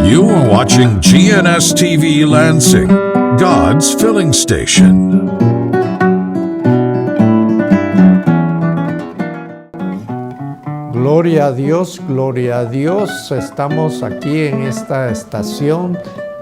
You are watching GNS TV Lansing, God's filling station. Gloria a Dios, gloria a Dios. Estamos aquí en esta estación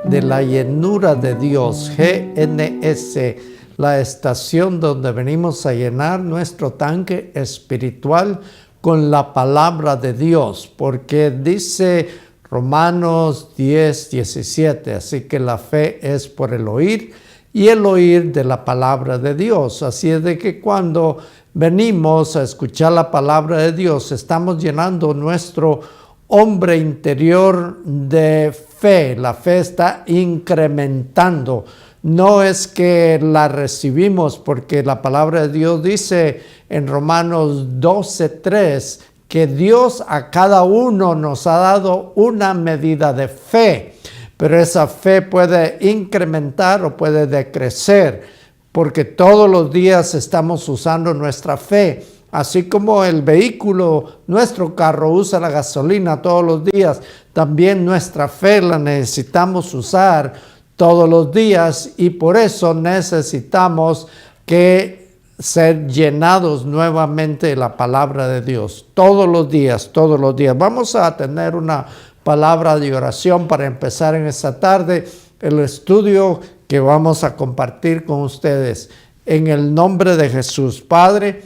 de la llenura de Dios, GNS, la estación donde venimos a llenar nuestro tanque espiritual con la palabra de Dios, porque dice Romanos 10:17, así que la fe es por el oír y el oír de la palabra de Dios. Así es de que cuando venimos a escuchar la palabra de Dios, estamos llenando nuestro hombre interior de fe. La fe está incrementando. No es que la recibimos, porque la palabra de Dios dice en Romanos 12:3 que Dios a cada uno nos ha dado una medida de fe, pero esa fe puede incrementar o puede decrecer, porque todos los días estamos usando nuestra fe. Así como el vehículo, nuestro carro usa la gasolina todos los días, también nuestra fe la necesitamos usar todos los días, y por eso necesitamos que ser llenados nuevamente de la palabra de Dios todos los días, todos los días. Vamos a tener una palabra de oración para empezar en esta tarde el estudio que vamos a compartir con ustedes. En el nombre de Jesús, Padre,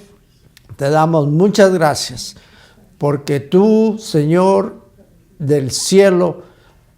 te damos muchas gracias porque tú, Señor del cielo,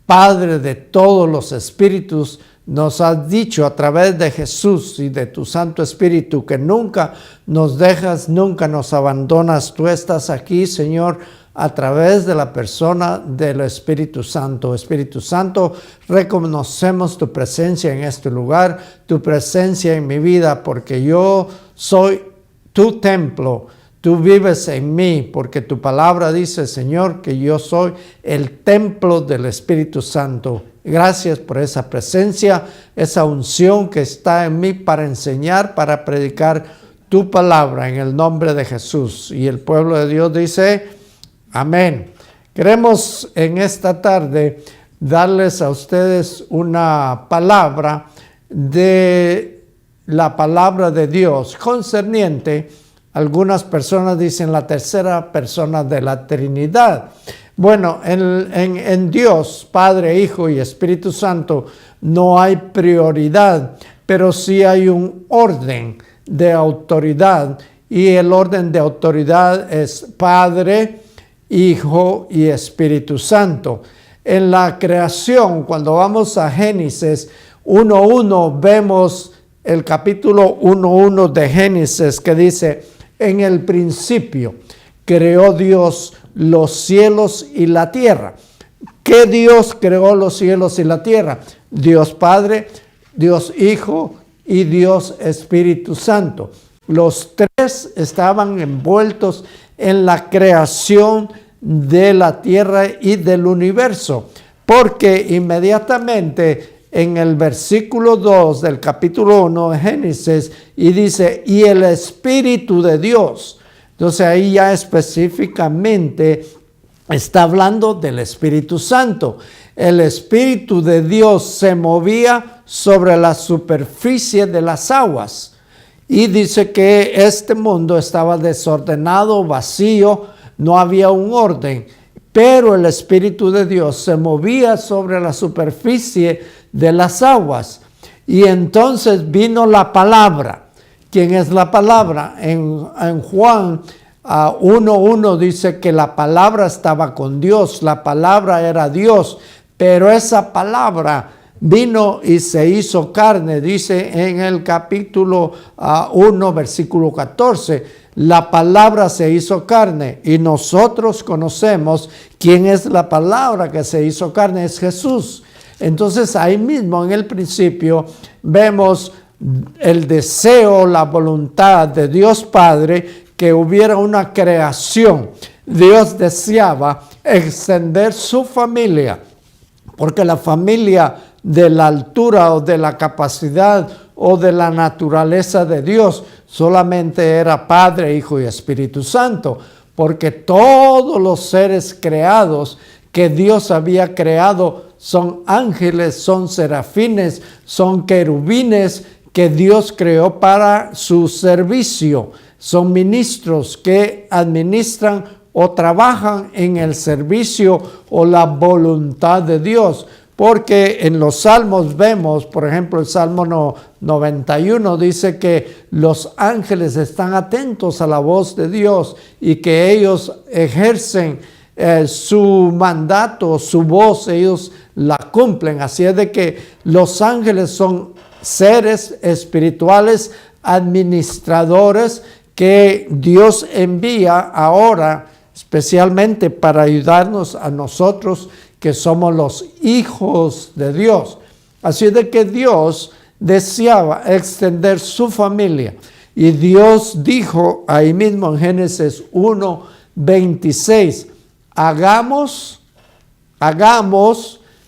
Padre de todos los espíritus, nos has dicho a través de Jesús y de tu Santo Espíritu que nunca nos dejas, nunca nos abandonas. Tú estás aquí, Señor, a través de la persona del Espíritu Santo. Espíritu Santo, reconocemos tu presencia en este lugar, tu presencia en mi vida, porque yo soy tu templo. Tú vives en mí, porque tu palabra dice, Señor, que yo soy el templo del Espíritu Santo. Gracias por esa presencia, esa unción que está en mí para enseñar, para predicar tu palabra en el nombre de Jesús. Y el pueblo de Dios dice, amén. Queremos en esta tarde darles a ustedes una palabra de la palabra de Dios concerniente. Algunas personas dicen la tercera persona de la Trinidad. Bueno, en Dios, Padre, Hijo y Espíritu Santo, no hay prioridad, pero sí hay un orden de autoridad. Y el orden de autoridad es Padre, Hijo y Espíritu Santo. En la creación, cuando vamos a Génesis 1:1, vemos el capítulo 1:1 de Génesis que dice, en el principio creó Dios los cielos y la tierra. ¿Qué Dios creó los cielos y la tierra? Dios Padre, Dios Hijo y Dios Espíritu Santo. Los tres estaban envueltos en la creación de la tierra y del universo, porque inmediatamente en el versículo 2 del capítulo 1 de Génesis, y dice, y el Espíritu de Dios. Entonces ahí ya específicamente está hablando del Espíritu Santo. El Espíritu de Dios se movía sobre la superficie de las aguas. Y dice que este mundo estaba desordenado, vacío, no había un orden. Pero el Espíritu de Dios se movía sobre la superficie de las aguas. Y entonces vino la palabra. ¿Quién es la palabra? En Juan 1:1 dice que la palabra estaba con Dios, la palabra era Dios, pero esa palabra vino y se hizo carne, dice en el capítulo 1, versículo 14, la palabra se hizo carne, y nosotros conocemos quién es la palabra que se hizo carne, es Jesús. Entonces ahí mismo en el principio vemos el deseo, la voluntad de Dios Padre que hubiera una creación. Dios deseaba extender su familia, porque la familia de la altura o de la capacidad o de la naturaleza de Dios solamente era Padre, Hijo y Espíritu Santo, porque todos los seres creados que Dios había creado son ángeles, son serafines, son querubines que Dios creó para su servicio. Son ministros que administran o trabajan en el servicio o la voluntad de Dios. Porque en los salmos vemos, por ejemplo, el Salmo 91 dice que los ángeles están atentos a la voz de Dios y que ellos ejercen su mandato, su voz, ellos la cumplen. Así es de que los ángeles son seres espirituales, administradores que Dios envía ahora especialmente para ayudarnos a nosotros que somos los hijos de Dios. Así de que Dios deseaba extender su familia. Y Dios dijo ahí mismo en Génesis 1:26, hagamos,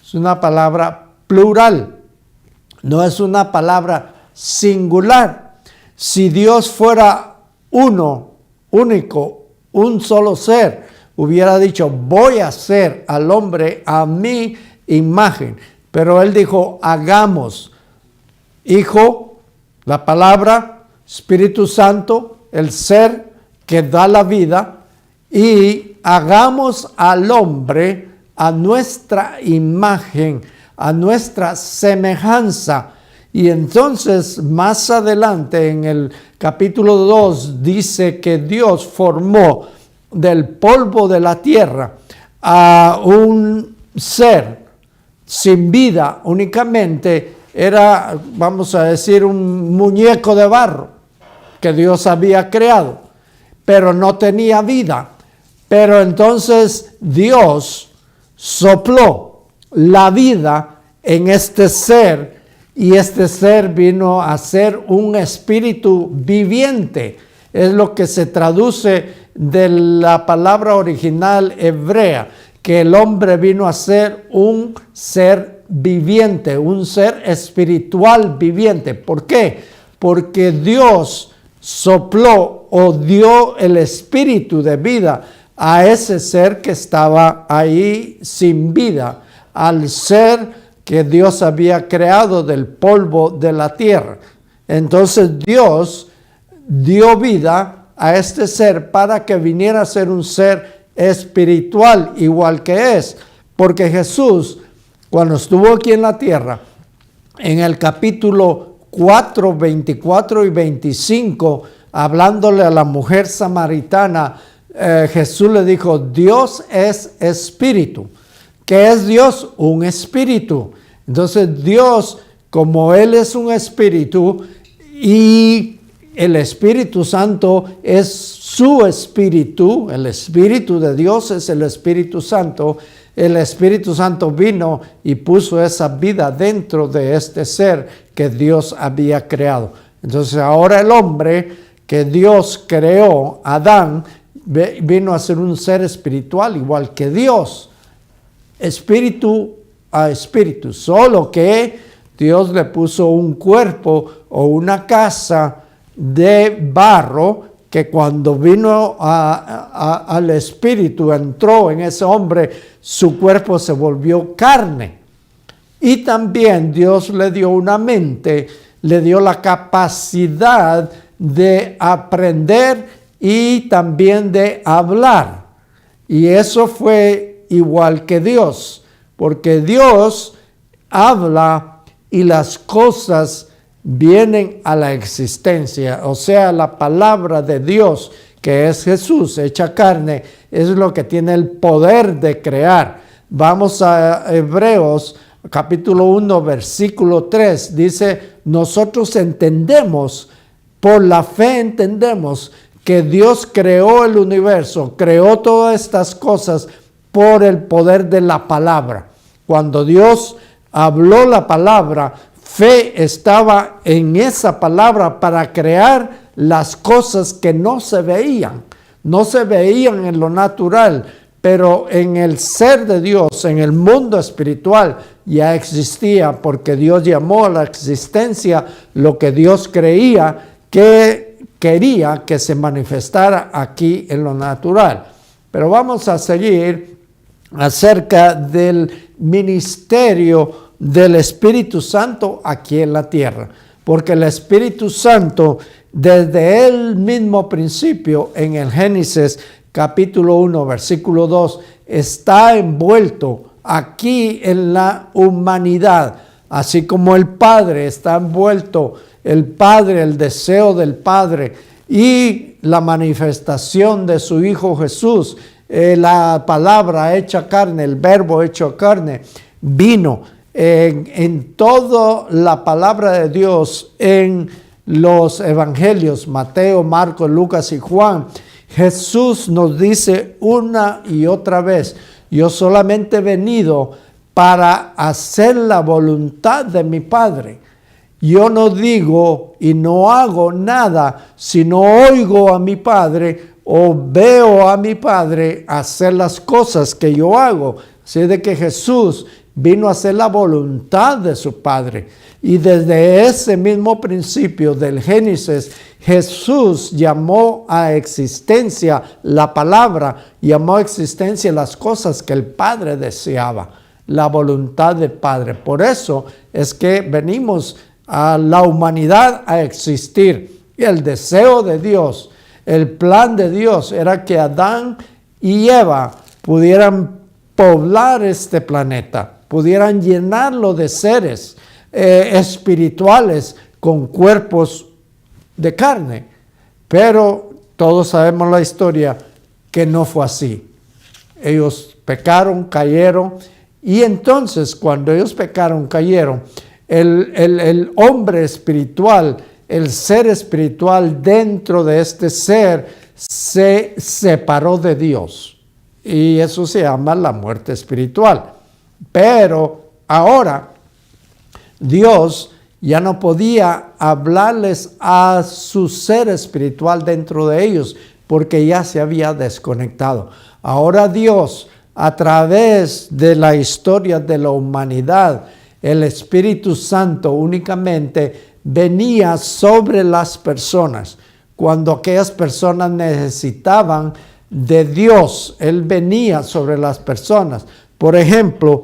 es una palabra plural, no es una palabra singular. Si Dios fuera uno, único, un solo ser, hubiera dicho, voy a hacer al hombre a mi imagen. Pero él dijo, hagamos. Hijo, la palabra, Espíritu Santo, el ser que da la vida, y hagamos al hombre a nuestra imagen, a nuestra semejanza. Y entonces más adelante en el capítulo 2 dice que Dios formó del polvo de la tierra a un ser sin vida, únicamente era, vamos a decir, un muñeco de barro que Dios había creado, pero no tenía vida. Pero entonces Dios sopló la vida en este ser y este ser vino a ser un espíritu viviente. Es lo que se traduce de la palabra original hebrea, que el hombre vino a ser un ser viviente, un ser espiritual viviente. ¿Por qué? Porque Dios sopló o dio el espíritu de vida a ese ser que estaba ahí sin vida, al ser que Dios había creado del polvo de la tierra. Entonces Dios dio vida a este ser para que viniera a ser un ser espiritual igual que es. Porque Jesús, cuando estuvo aquí en la tierra, en el capítulo 4, 24 y 25, hablándole a la mujer samaritana, Jesús le dijo, Dios es espíritu. ¿Qué es Dios? Un espíritu. Entonces Dios, como Él es un espíritu y el Espíritu Santo es su espíritu, el Espíritu de Dios es el Espíritu Santo, el Espíritu Santo vino y puso esa vida dentro de este ser que Dios había creado. Entonces ahora el hombre que Dios creó, Adán, vino a ser un ser espiritual igual que Dios, espíritu a espíritu, solo que Dios le puso un cuerpo o una casa de barro que cuando vino al espíritu, entró en ese hombre, su cuerpo se volvió carne. Y también Dios le dio una mente, le dio la capacidad de aprender y también de hablar. Y eso fue igual que Dios, porque Dios habla y las cosas vienen a la existencia. O sea, la palabra de Dios, que es Jesús hecha carne, es lo que tiene el poder de crear. Vamos a Hebreos capítulo 1, versículo 3. Dice, nosotros entendemos, por la fe entendemos que Dios creó el universo, creó todas estas cosas por el poder de la palabra. Cuando Dios habló la palabra, fe estaba en esa palabra para crear las cosas que no se veían en lo natural, pero en el ser de Dios, en el mundo espiritual, ya existía, porque Dios llamó a la existencia lo que Dios creía que quería que se manifestara aquí en lo natural. Pero vamos a seguir acerca del ministerio del Espíritu Santo aquí en la tierra. Porque el Espíritu Santo, desde el mismo principio, en el Génesis capítulo 1, versículo 2, está envuelto aquí en la humanidad. Así como el Padre está envuelto, el Padre, el deseo del Padre y la manifestación de su Hijo Jesús, la palabra hecha carne, el verbo hecho carne, vino en toda la palabra de Dios, en los evangelios, Mateo, Marcos, Lucas y Juan. Jesús nos dice una y otra vez: yo solamente he venido para hacer la voluntad de mi Padre. Yo no digo y no hago nada, sino oigo a mi Padre o veo a mi Padre hacer las cosas que yo hago. Así de que Jesús vino a hacer la voluntad de su Padre. Y desde ese mismo principio del Génesis, Jesús llamó a existencia la palabra, llamó a existencia las cosas que el Padre deseaba, la voluntad del Padre. Por eso es que venimos a la humanidad a existir. Y el deseo de Dios, el plan de Dios era que Adán y Eva pudieran poblar este planeta, pudieran llenarlo de seres espirituales con cuerpos de carne. Pero todos sabemos la historia que no fue así. Ellos pecaron, cayeron, y entonces cuando ellos pecaron, cayeron, el hombre espiritual, el ser espiritual dentro de este ser se separó de Dios. Y eso se llama la muerte espiritual. Pero ahora Dios ya no podía hablarles a su ser espiritual dentro de ellos, porque ya se había desconectado. Ahora Dios, a través de la historia de la humanidad, el Espíritu Santo únicamente venía sobre las personas. Cuando aquellas personas necesitaban de Dios, Él venía sobre las personas. Por ejemplo,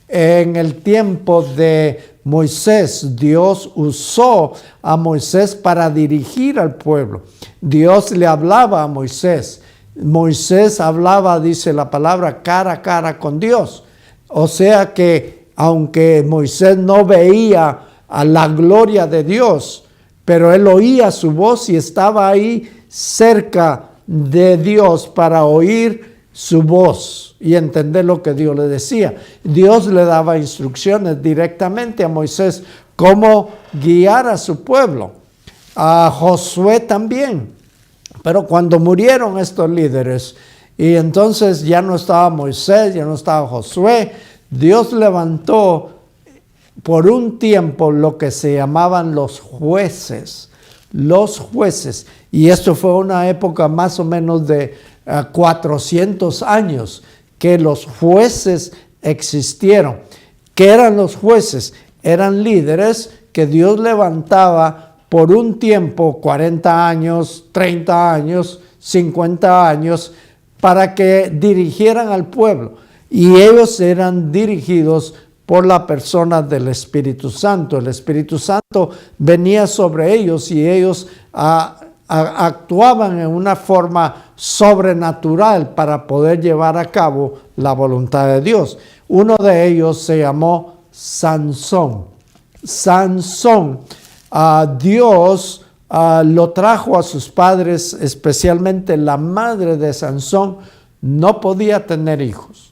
en el tiempo de Moisés, Dios usó a Moisés para dirigir al pueblo. Dios le hablaba a Moisés. Moisés hablaba, dice la palabra, cara a cara con Dios. O sea que aunque Moisés no veía a la gloria de Dios, pero él oía su voz y estaba ahí cerca de Dios para oír su voz y entender lo que Dios le decía. Dios le daba instrucciones directamente a Moisés cómo guiar a su pueblo. A Josué también. Pero cuando murieron estos líderes y entonces ya no estaba Moisés, ya no estaba Josué, Dios levantó por un tiempo lo que se llamaban los jueces. Los jueces. Y esto fue una época más o menos de 400 años que los jueces existieron. ¿Qué eran los jueces? Eran líderes que Dios levantaba por un tiempo, 40 años, 30 años, 50 años, para que dirigieran al pueblo. Y ellos eran dirigidos por la persona del Espíritu Santo. El Espíritu Santo venía sobre ellos y ellos actuaban en una forma sobrenatural para poder llevar a cabo la voluntad de Dios. Uno de ellos se llamó Sansón. Sansón, Dios lo trajo a sus padres, especialmente la madre de Sansón no podía tener hijos.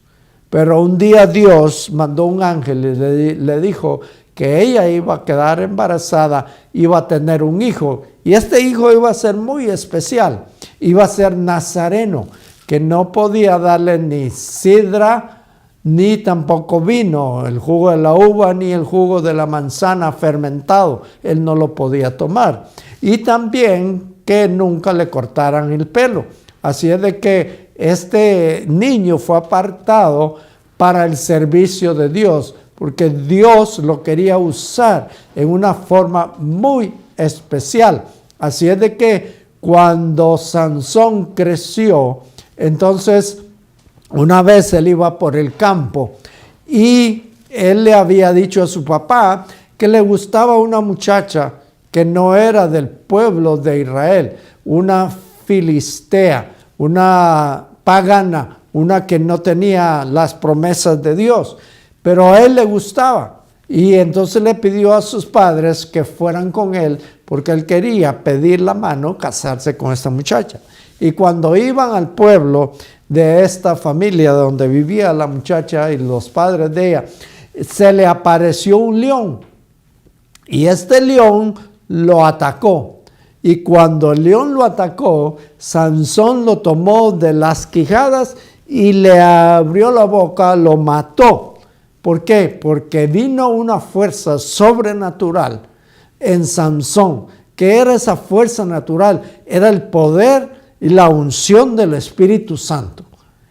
Pero un día Dios mandó un ángel y le dijo que ella iba a quedar embarazada, iba a tener un hijo. Y este hijo iba a ser muy especial. Iba a ser nazareno, que no podía darle ni sidra, ni tampoco vino, el jugo de la uva, ni el jugo de la manzana fermentado. Él no lo podía tomar. Y también que nunca le cortaran el pelo. Así es de que este niño fue apartado para el servicio de Dios, porque Dios lo quería usar en una forma muy especial. Así es de que cuando Sansón creció, entonces una vez él iba por el campo y él le había dicho a su papá que le gustaba una muchacha que no era del pueblo de Israel, una filistea, una pagana, una que no tenía las promesas de Dios, pero a él le gustaba. Y entonces le pidió a sus padres que fueran con él porque él quería pedir la mano, casarse con esta muchacha. Y cuando iban al pueblo de esta familia donde vivía la muchacha y los padres de ella, se le apareció un león. Y este león lo atacó. Y cuando el león lo atacó, Sansón lo tomó de las quijadas y le abrió la boca, lo mató. ¿Por qué? Porque vino una fuerza sobrenatural en Sansón. ¿Qué era esa fuerza natural? Era el poder y la unción del Espíritu Santo.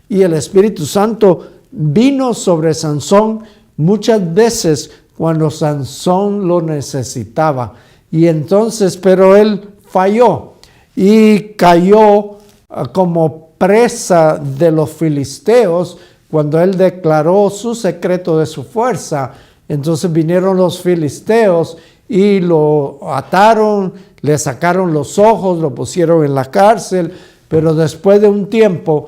Y el Espíritu Santo vino sobre Sansón muchas veces cuando Sansón lo necesitaba. Y entonces, pero él falló y cayó como presa de los filisteos cuando él declaró su secreto de su fuerza. Entonces vinieron los filisteos y lo ataron, le sacaron los ojos, lo pusieron en la cárcel, pero después de un tiempo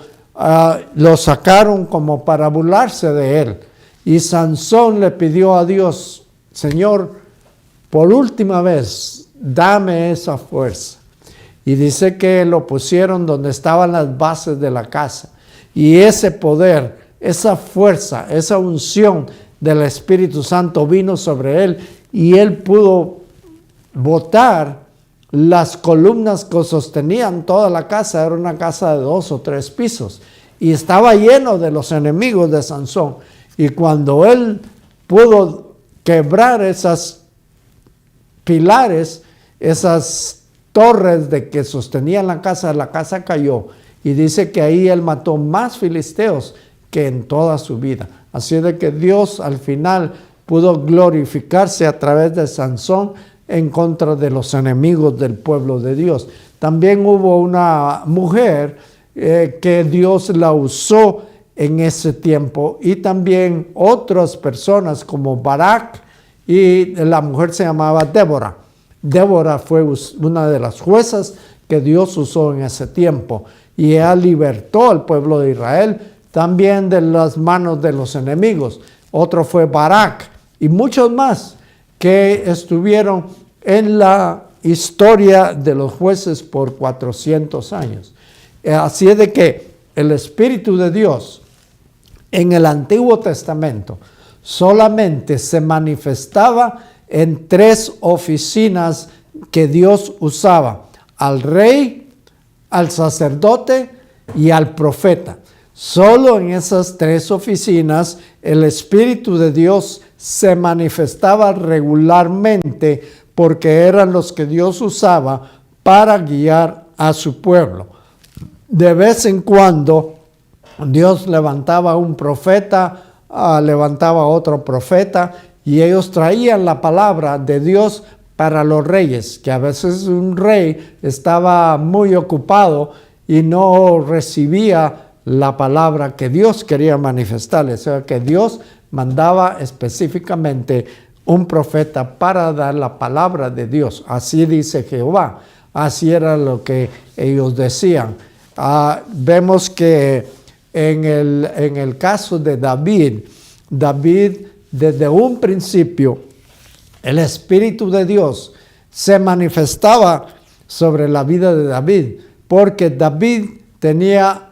lo sacaron como para burlarse de él. Y Sansón le pidió a Dios: Señor, por última vez, dame esa fuerza. Y dice que lo pusieron donde estaban las bases de la casa. Y ese poder, esa fuerza, esa unción del Espíritu Santo vino sobre él y él pudo botar las columnas que sostenían toda la casa. Era una casa de 2 o 3 pisos y estaba lleno de los enemigos de Sansón. Y cuando él pudo quebrar esas pilares, esas torres de que sostenían la casa cayó. Y dice que ahí él mató más filisteos que en toda su vida. Así de que Dios al final pudo glorificarse a través de Sansón en contra de los enemigos del pueblo de Dios. También hubo una mujer que Dios la usó en ese tiempo, y también otras personas como Barak, y la mujer se llamaba Débora. Débora fue una de las juezas que Dios usó en ese tiempo, y ella libertó al pueblo de Israel también de las manos de los enemigos. Otro fue Barak y muchos más que estuvieron en la historia de los jueces por 400 años. Así es de que el Espíritu de Dios en el Antiguo Testamento solamente se manifestaba en 3 oficinas que Dios usaba: al rey, al sacerdote y al profeta. Solo en esas 3 oficinas el Espíritu de Dios se manifestaba regularmente, porque eran los que Dios usaba para guiar a su pueblo. De vez en cuando Dios levantaba un profeta, levantaba otro profeta, y ellos traían la palabra de Dios para los reyes, que a veces un rey estaba muy ocupado y no recibía la palabra que Dios quería manifestarle. O sea, que Dios mandaba específicamente un profeta para dar la palabra de Dios. Así dice Jehová. Así era lo que ellos decían. Vemos que en el caso de David, desde un principio, el Espíritu de Dios se manifestaba sobre la vida de David, porque David tenía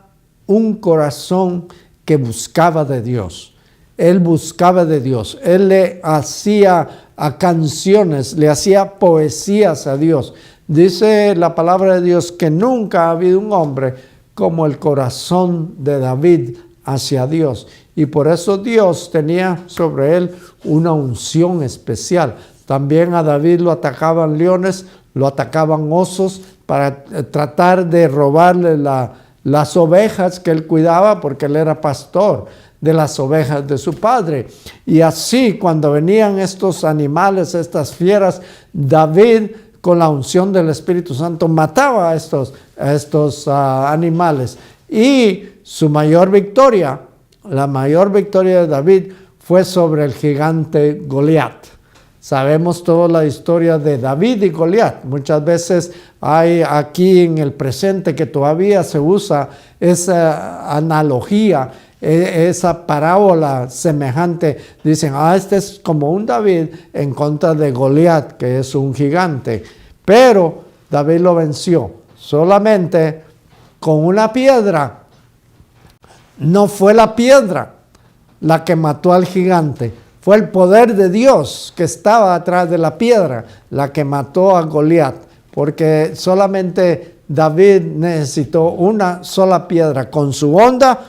un corazón que buscaba de Dios. Él buscaba de Dios. Él le hacía canciones, le hacía poesías a Dios. Dice la palabra de Dios que nunca ha habido un hombre como el corazón de David hacia Dios. Y por eso Dios tenía sobre él una unción especial. También a David lo atacaban leones, lo atacaban osos para tratar de robarle las ovejas que él cuidaba, porque él era pastor de las ovejas de su padre. Y así, cuando venían estos animales, estas fieras, David, con la unción del Espíritu Santo, mataba a estos animales. Y su mayor victoria, la mayor victoria de David fue sobre el gigante Goliat. Sabemos toda la historia de David y Goliat. Muchas veces hay aquí en el presente que todavía se usa esa analogía, esa parábola semejante. Dicen, este es como un David en contra de Goliat, que es un gigante. Pero David lo venció solamente con una piedra. No fue la piedra la que mató al gigante. Fue el poder de Dios que estaba atrás de la piedra la que mató a Goliat, porque solamente David necesitó una sola piedra. Con su onda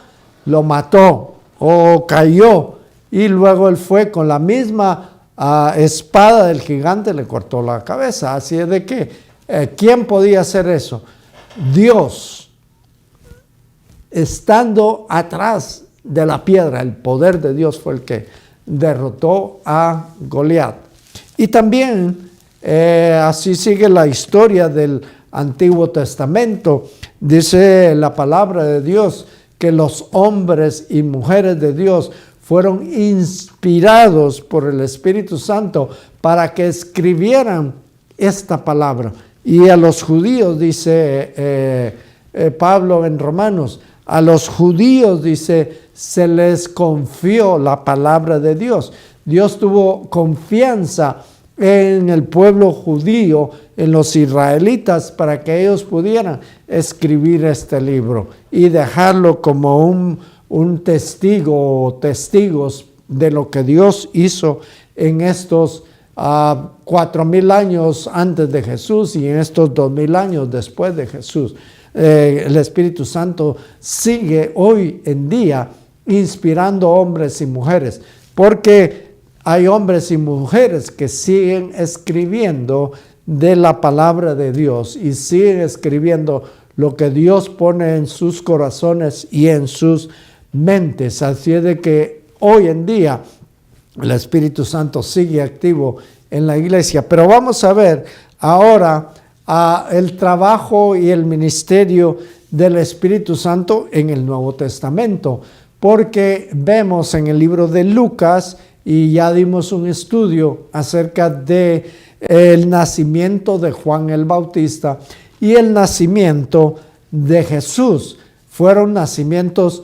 lo mató o cayó, y luego él fue con la misma espada del gigante, le cortó la cabeza. Así es de que, ¿quién podía hacer eso? Dios, estando atrás de la piedra. El poder de Dios fue el que derrotó a Goliat. Y también así sigue la historia del Antiguo Testamento. Dice la palabra de Dios que los hombres y mujeres de Dios fueron inspirados por el Espíritu Santo para que escribieran esta palabra. Y a los judíos, dice Pablo en Romanos, a los judíos, dice, se les confió la palabra de Dios. Dios tuvo confianza en el pueblo judío, en los israelitas, para que ellos pudieran escribir este libro y dejarlo como un testigo o testigos de lo que Dios hizo en estos 4,000 años antes de Jesús y en estos 2,000 años después de Jesús. El Espíritu Santo sigue hoy en día inspirando hombres y mujeres, porque hay hombres y mujeres que siguen escribiendo de la palabra de Dios y siguen escribiendo lo que Dios pone en sus corazones y en sus mentes. Así es de que hoy en día el Espíritu Santo sigue activo en la iglesia. Pero vamos a ver ahora el trabajo y el ministerio del Espíritu Santo en el Nuevo Testamento, porque vemos en el libro de Lucas, y ya dimos un estudio acerca de el nacimiento de Juan el Bautista y el nacimiento de Jesús. Fueron nacimientos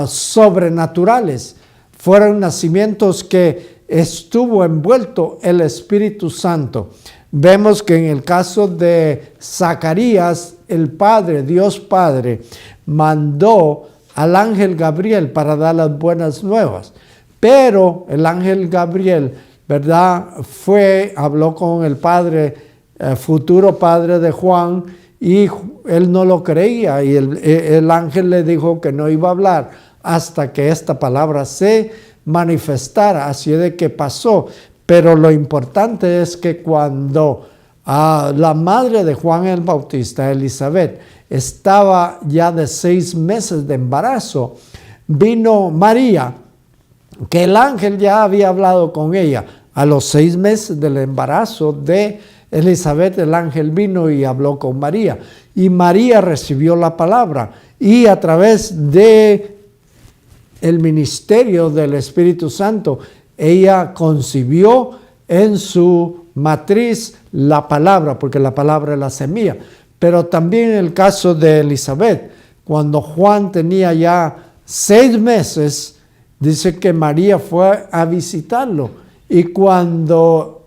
sobrenaturales, fueron nacimientos que estuvo envuelto el Espíritu Santo. Vemos que en el caso de Zacarías, el Padre, Dios Padre, mandó al ángel Gabriel para dar las buenas nuevas. Pero el ángel Gabriel, ¿verdad?, habló con el padre, futuro padre de Juan, y él no lo creía. Y el ángel le dijo que no iba a hablar hasta que esta palabra se manifestara. Así de que pasó. Pero lo importante es que cuando la madre de Juan el Bautista, Elizabeth, estaba ya de 6 meses de embarazo, vino María, que el ángel ya había hablado con ella. A los 6 meses del embarazo de Elizabeth, el ángel vino y habló con María. Y María recibió la palabra. Y a través de el ministerio del Espíritu Santo, ella concibió en su matriz la palabra, porque la palabra es la semilla. Pero también en el caso de Elizabeth, cuando Juan tenía ya 6 meses, dice que María fue a visitarlo. Y cuando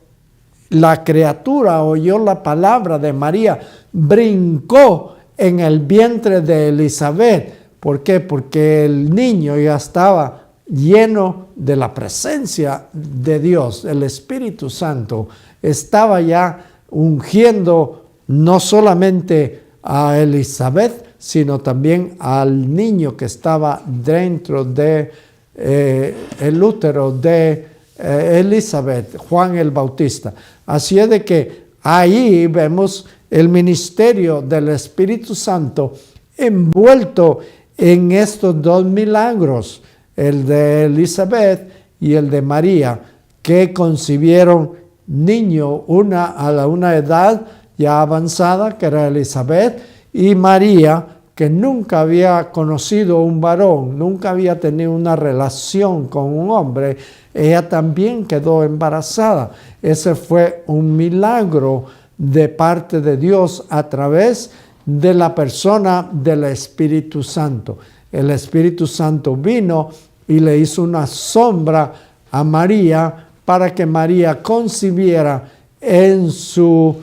la criatura oyó la palabra de María, brincó en el vientre de Elizabeth. ¿Por qué? Porque el niño ya estaba lleno de la presencia de Dios. El Espíritu Santo estaba ya ungiendo no solamente a Elizabeth, sino también al niño que estaba dentro de el útero de Elizabeth, Juan el Bautista. Así es de que ahí vemos el ministerio del Espíritu Santo envuelto en estos 2 milagros, el de Elizabeth y el de María, que concibieron niño a una edad ya avanzada, que era Elizabeth, y María, que nunca había conocido un varón, nunca había tenido una relación con un hombre, ella también quedó embarazada. Ese fue un milagro de parte de Dios a través de la persona del Espíritu Santo. El Espíritu Santo vino y le hizo una sombra a María para que María concibiera en su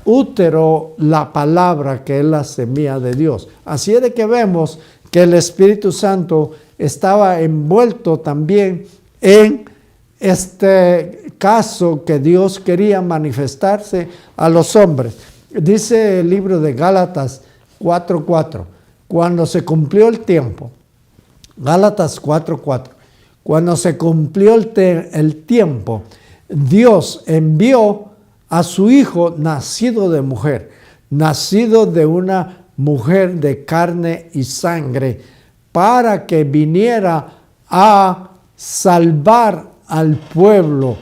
útero la palabra que es la semilla de Dios. Así es de que vemos que el Espíritu Santo estaba envuelto también en este caso que Dios quería manifestarse a los hombres. Dice el libro de Gálatas 4:4, cuando se cumplió el tiempo, Gálatas 4:4, cuando se cumplió el tiempo, Dios envió a su Hijo nacido de mujer, nacido de una mujer de carne y sangre, para que viniera a salvar al pueblo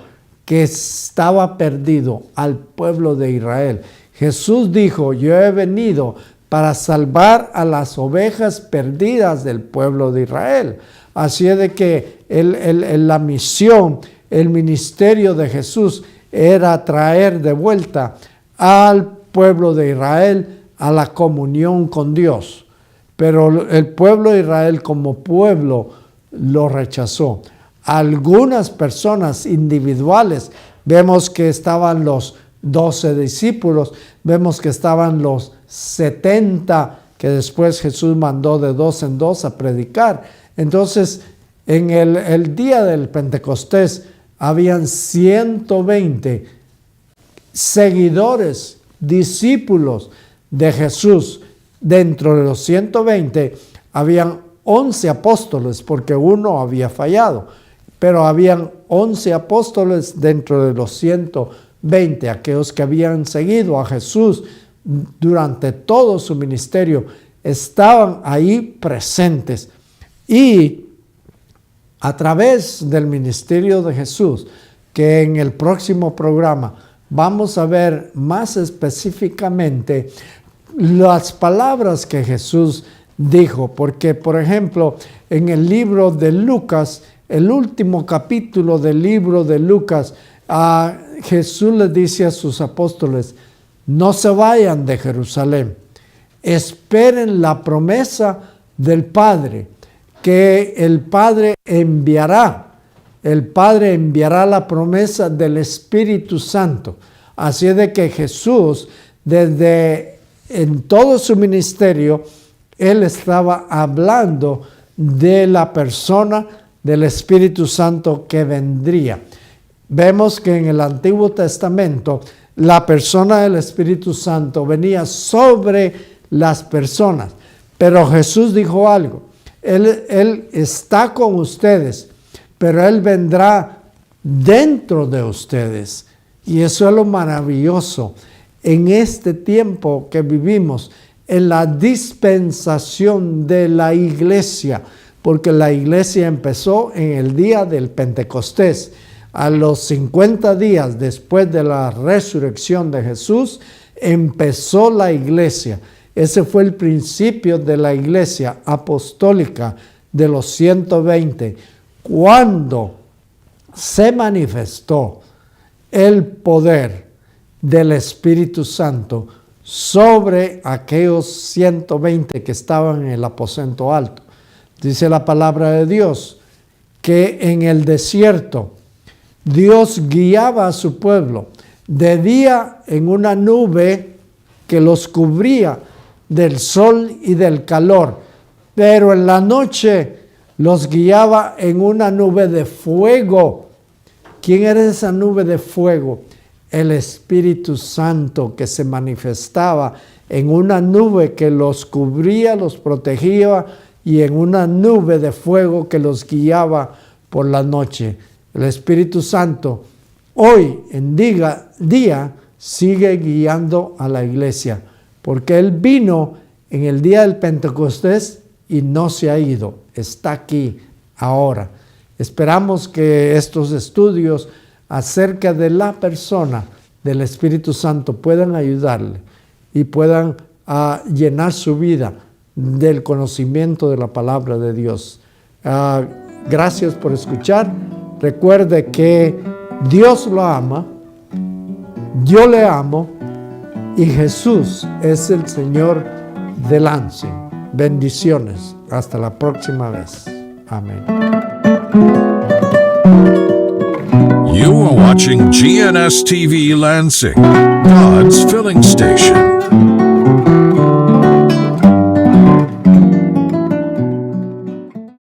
que estaba perdido, al pueblo de Israel. Jesús dijo, yo he venido para salvar a las ovejas perdidas del pueblo de Israel. Así es de que la misión, el ministerio de Jesús era traer de vuelta al pueblo de Israel a la comunión con Dios. Pero el pueblo de Israel como pueblo lo rechazó. Algunas personas individuales, vemos que estaban los 12 discípulos, vemos que estaban los 70 que después Jesús mandó de dos en dos a predicar. Entonces, en el día del Pentecostés, habían 120 seguidores, discípulos de Jesús. Dentro de los 120 habían 11 apóstoles, porque uno había fallado, pero habían 11 apóstoles dentro de los 120, aquellos que habían seguido a Jesús durante todo su ministerio, estaban ahí presentes. Y a través del ministerio de Jesús, que en el próximo programa vamos a ver más específicamente las palabras que Jesús dijo, porque por ejemplo en el libro de Lucas, el último capítulo del libro de Lucas, Jesús le dice a sus apóstoles, no se vayan de Jerusalén, esperen la promesa del Padre, que el Padre enviará la promesa del Espíritu Santo. Así es de que Jesús, en todo su ministerio, Él estaba hablando de la persona del Espíritu Santo que vendría. Vemos que en el Antiguo Testamento, la persona del Espíritu Santo venía sobre las personas. Pero Jesús dijo algo. Él está con ustedes, pero Él vendrá dentro de ustedes. Y eso es lo maravilloso en este tiempo que vivimos, en la dispensación de la iglesia, porque la iglesia empezó en el día del Pentecostés. A los 50 días después de la resurrección de Jesús, empezó la iglesia. Ese fue el principio de la iglesia apostólica de los 120, cuando se manifestó el poder del Espíritu Santo sobre aquellos 120 que estaban en el aposento alto. Dice la palabra de Dios que en el desierto Dios guiaba a su pueblo de día en una nube que los cubría del sol y del calor, pero en la noche los guiaba en una nube de fuego. ¿Quién era esa nube de fuego? El Espíritu Santo, que se manifestaba en una nube que los cubría, los protegía, y en una nube de fuego que los guiaba por la noche. El Espíritu Santo hoy en día sigue guiando a la iglesia, porque Él vino en el día del Pentecostés y no se ha ido, está aquí ahora. Esperamos que estos estudios acerca de la persona del Espíritu Santo puedan ayudarle y puedan llenar su vida del conocimiento de la palabra de Dios. Gracias por escuchar. Recuerde que Dios lo ama, yo le amo y Jesús es el Señor de Lansing. Bendiciones. Hasta la próxima vez. Amén. You are watching GNS TV Lansing, God's filling station.